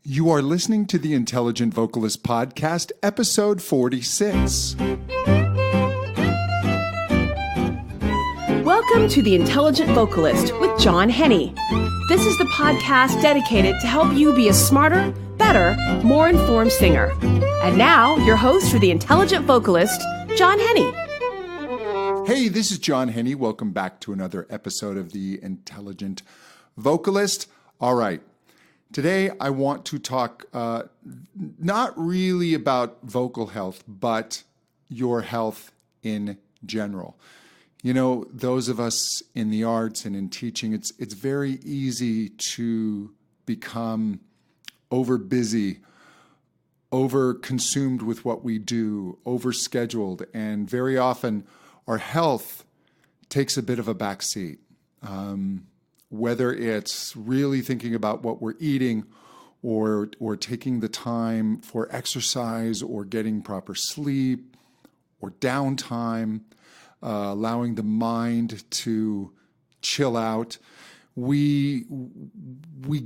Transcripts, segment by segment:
You are listening to the Intelligent Vocalist Podcast, episode 46. Welcome to the Intelligent Vocalist with John Henny. This is the podcast dedicated to help you be a smarter, better, more informed singer. And now, your host for the Intelligent Vocalist, John Henny. Hey, this is John Henny. Welcome back to another episode of the Intelligent Vocalist. All right. Today, I want to talk not really about vocal health, but your health in general. You know, those of us in the arts and in teaching, it's very easy to become over-busy, over-consumed with what we do, over-scheduled, and very often our health takes a bit of a backseat. Whether it's really thinking about what we're eating or taking the time for exercise or getting proper sleep or downtime, allowing the mind to chill out, we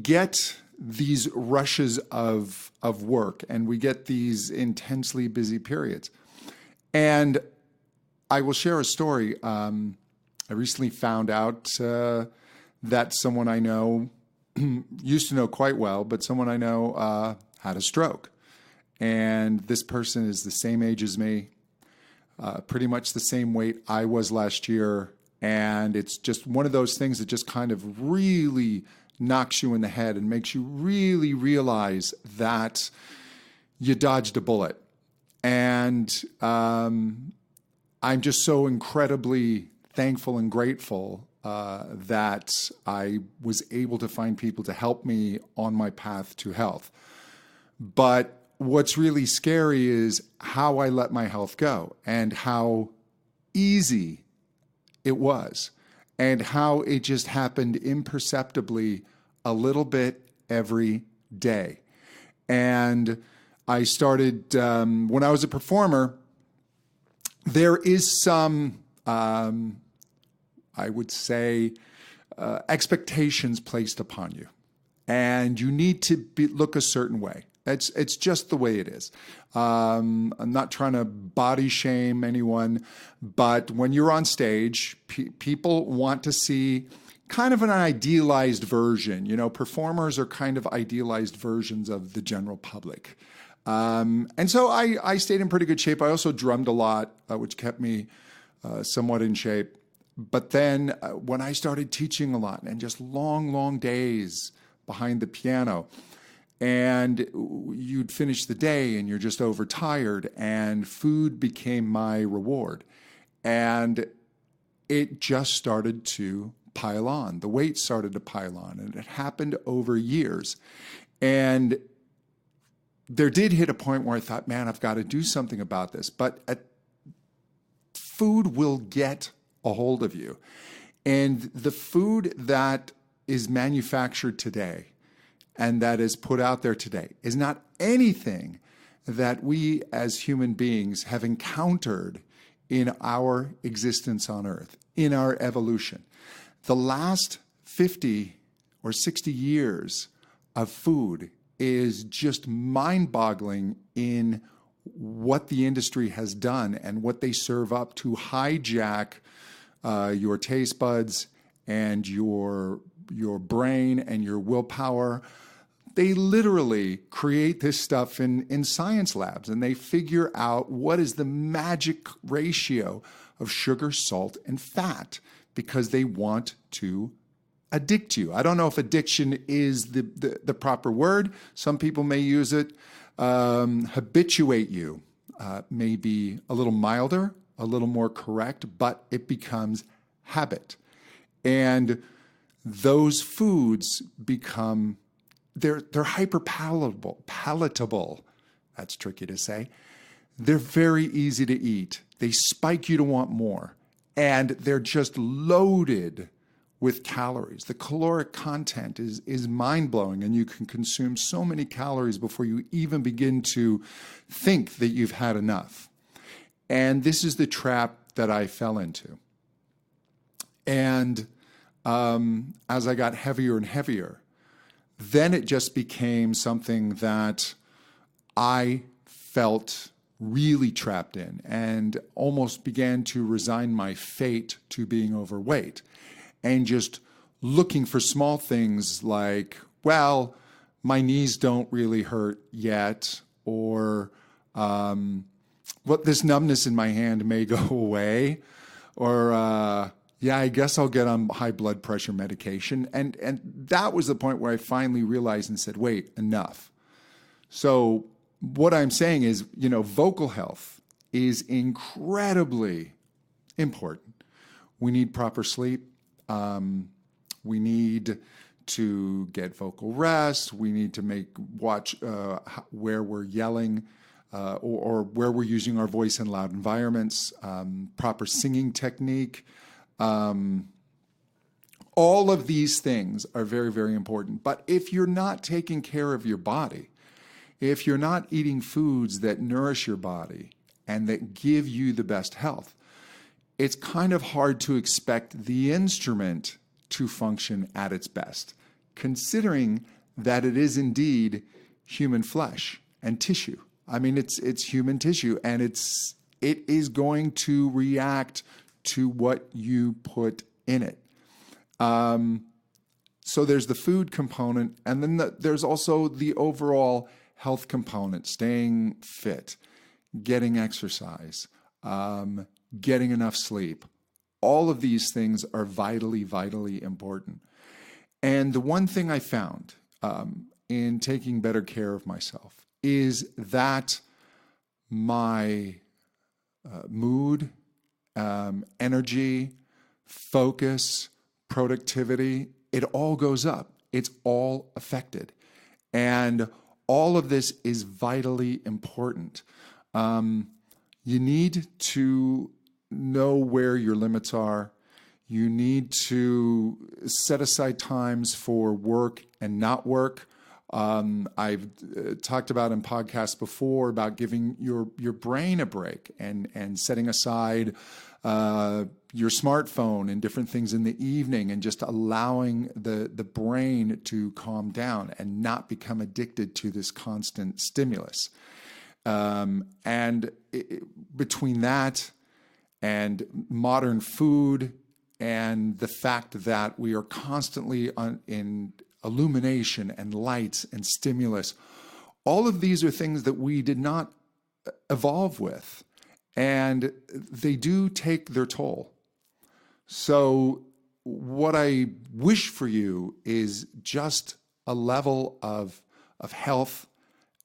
get these rushes of work and we get these intensely busy periods. And I will share a story. I recently found out that someone I know, used to know quite well, but someone I know had a stroke. And this person is the same age as me, pretty much the same weight I was last year. And it's just one of those things that just kind of really knocks you in the head and makes you really realize that you dodged a bullet. And I'm just so incredibly thankful and grateful that I was able to find people to help me on my path to health. But what's really scary is how I let my health go and how easy it was and how it just happened imperceptibly a little bit every day. And I started, when I was a performer, there is some I would say, expectations placed upon you. And you need to look a certain way. It's just the way it is. I'm not trying to body shame anyone, but when you're on stage, people want to see kind of an idealized version. You know, performers are kind of idealized versions of the general public. And so I stayed in pretty good shape. I also drummed a lot, which kept me somewhat in shape. But then when I started teaching a lot and just long days behind the piano, and you'd finish the day and you're just overtired, and food became my reward. And it just started to pile on. The weight started to pile on, and it happened over years. And there did hit a point where I thought, man, I've got to do something about this. But food will get a hold of you. And the food that is manufactured today and that is put out there today is not anything that we as human beings have encountered in our existence on Earth, in our evolution. The last 50 or 60 years of food is just mind-boggling in what the industry has done and what they serve up to hijack your taste buds and your brain and your willpower. They literally create this stuff in science labs, and they figure out what is the magic ratio of sugar, salt, and fat because they want to addict you. I don't know if addiction is the proper word. Some people may use it. Habituate you may be a little milder, a little more correct, but it becomes habit. And those foods become, they're hyper palatable. That's tricky to say. They're very easy to eat. They spike you to want more. And they're just loaded with calories. The caloric content is mind-blowing, and you can consume so many calories before you even begin to think that you've had enough. And this is the trap that I fell into. And as I got heavier and heavier, then it just became something that I felt really trapped in and almost began to resign my fate to being overweight and just looking for small things like, well, my knees don't really hurt yet, or this numbness in my hand may go away, or yeah, I guess I'll get on high blood pressure medication. And that was the point where I finally realized and said, wait, enough. So what I'm saying is, vocal health is incredibly important. We need proper sleep. We need to get vocal rest. We need to watch where we're yelling or where we're using our voice in loud environments, proper singing technique. All of these things are very, very important. But if you're not taking care of your body, if you're not eating foods that nourish your body and that give you the best health, it's kind of hard to expect the instrument to function at its best, considering that it is indeed human flesh and tissue. I mean, it's human tissue, and it is going to react to what you put in it. So there's the food component, and then there's also the overall health component, staying fit, getting exercise, getting enough sleep. All of these things are vitally, vitally important. And the one thing I found in taking better care of myself is that my mood, energy, focus, productivity, it all goes up. It's all affected. And all of this is vitally important. You need to know where your limits are. You need to set aside times for work and not work. I've talked about in podcasts before about giving your brain a break and setting aside your smartphone and different things in the evening, and just allowing the brain to calm down and not become addicted to this constant stimulus. Between that and modern food and the fact that we are constantly in illumination and lights and stimulus, all of these are things that we did not evolve with, and they do take their toll. So what I wish for you is just a level of health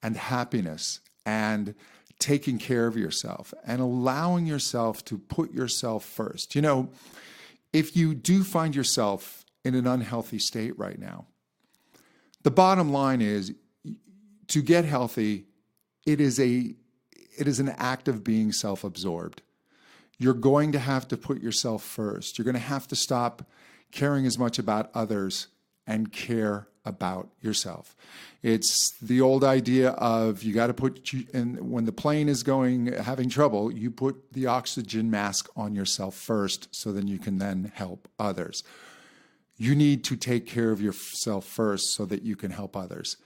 and happiness and taking care of yourself and allowing yourself to put yourself first. If you do find yourself in an unhealthy state right now, the bottom line is, to get healthy, it is an act of being self-absorbed. You're going to have to put yourself first. You're going to have to stop caring as much about others and care about yourself. It's the old idea of you got to when the plane is having trouble, you put the oxygen mask on yourself first, so then you can then help others. You need to take care of yourself first so that you can help others.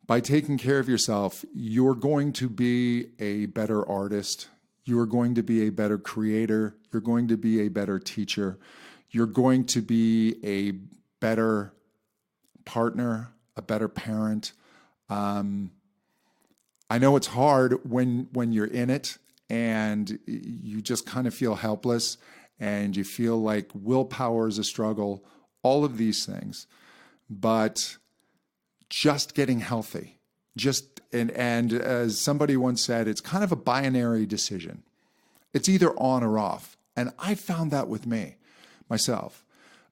By taking care of yourself, you're going to be a better artist. You're going to be a better creator. You're going to be a better teacher. You're going to be a better partner, a better parent. I know it's hard when you're in it and you just kind of feel helpless and you feel like willpower is a struggle, all of these things. But just getting healthy, and as somebody once said, it's kind of a binary decision. It's either on or off. And I found that with myself.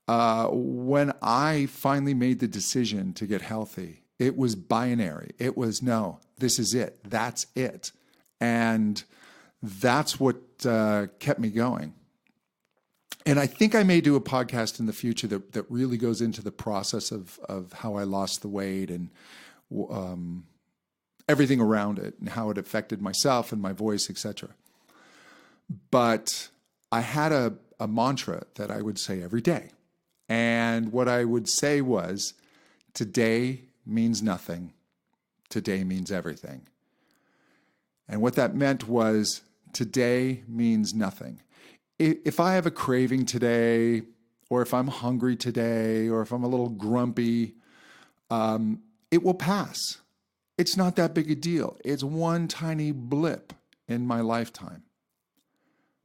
When I finally made the decision to get healthy, it was binary. It was, no, this is it. That's it. And that's what kept me going. And I think I may do a podcast in the future that really goes into the process of how I lost the weight and everything around it and how it affected myself and my voice, etc. But I had a mantra that I would say every day. And what I would say was, Today means nothing. Today means everything. And what that meant was today means nothing. If I have a craving today, or if I'm hungry today, or if I'm a little grumpy, it will pass. It's not that big a deal. It's one tiny blip in my lifetime.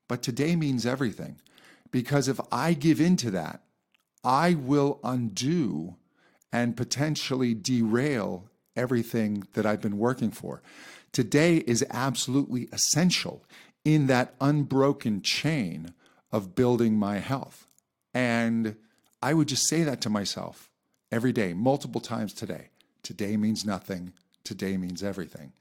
But today means everything, because if I give into that, I will undo and potentially derail everything that I've been working for. Today is absolutely essential in that unbroken chain of building my health. And I would just say that to myself every day, multiple times today. Today means nothing. Today means everything.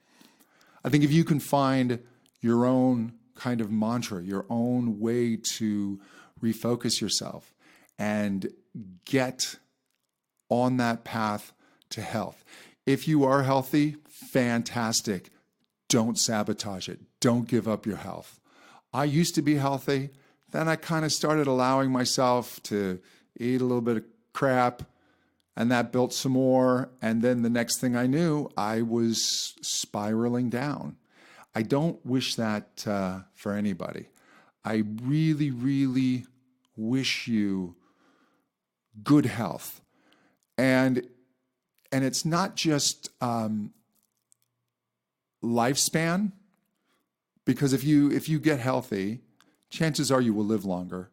I think if you can find your own kind of mantra, your own way to refocus yourself and get on that path to health. If you are healthy, fantastic. Don't sabotage it. Don't give up your health. I used to be healthy. Then I kind of started allowing myself to eat a little bit of crap, and that built some more. And then the next thing I knew, I was spiraling down. I don't wish that for anybody. I really, really wish you good health. And it's not just lifespan, because if you get healthy, chances are you will live longer.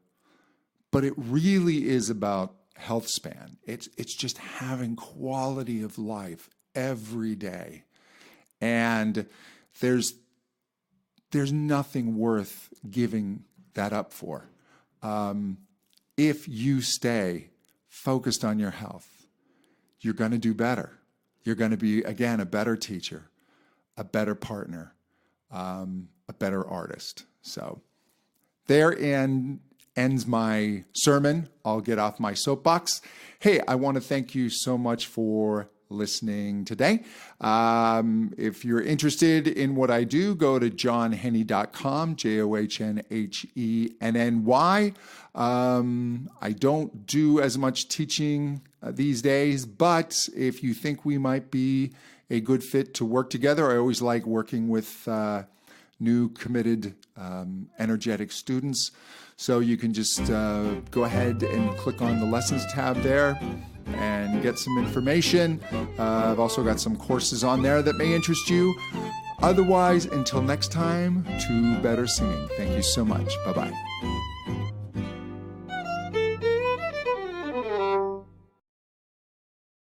But it really is about health span. It's just having quality of life every day. And there's nothing worth giving that up for. If you stay focused on your health, you're going to do better. You're going to be, again, a better teacher, a better partner, a better artist. So therein ends my sermon. I'll get off my soapbox. Hey, I want to thank you so much for listening today. If you're interested in what I do, go to johnhenny.com, JOHNHENNY. I don't do as much teaching these days, but if you think we might be a good fit to work together, I always like working with new, committed, energetic students. So you can just go ahead and click on the lessons tab there and get some information. I've also got some courses on there that may interest you. Otherwise, until next time, to better singing. Thank you so much. Bye-bye.